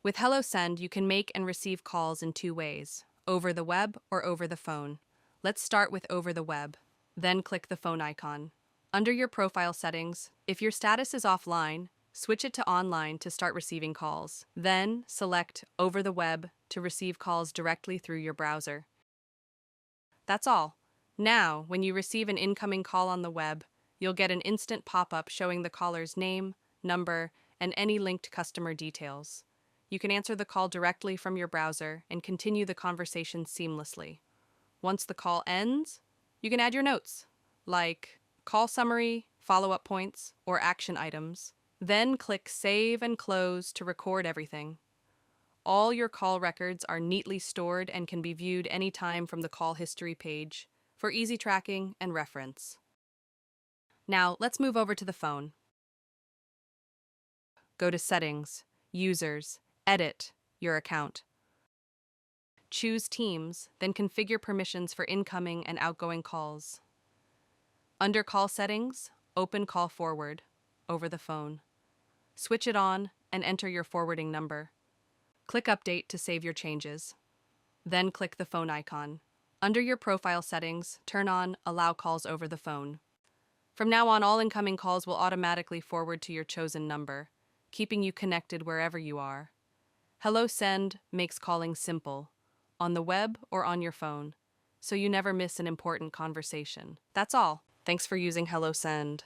With HelloSend, you can make and receive calls in two ways, over the web or over the phone. Let's start with over the web. Then click the phone icon. Under your profile settings, if your status is offline, switch it to online to start receiving calls. Then select over the web to receive calls directly through your browser. That's all. Now, when you receive an incoming call on the web, you'll get an instant pop-up showing the caller's name, number, and any linked customer details. You can answer the call directly from your browser and continue the conversation seamlessly. Once the call ends, you can add your notes, like call summary, follow-up points, or action items. Then click Save and Close to record everything. All your call records are neatly stored and can be viewed anytime from the call history page for easy tracking and reference. Now, let's move over to the phone. Go to Settings, Users, Edit your account. Choose Teams, then configure permissions for incoming and outgoing calls. Under Call Settings, open Call Forward over the phone. Switch it on and enter your forwarding number. Click Update to save your changes. Then click the phone icon. Under your profile settings, turn on Allow Calls over the phone. From now on, all incoming calls will automatically forward to your chosen number, keeping you connected wherever you are. HelloSend makes calling simple, on the web or on your phone, so you never miss an important conversation. That's all. Thanks for using HelloSend.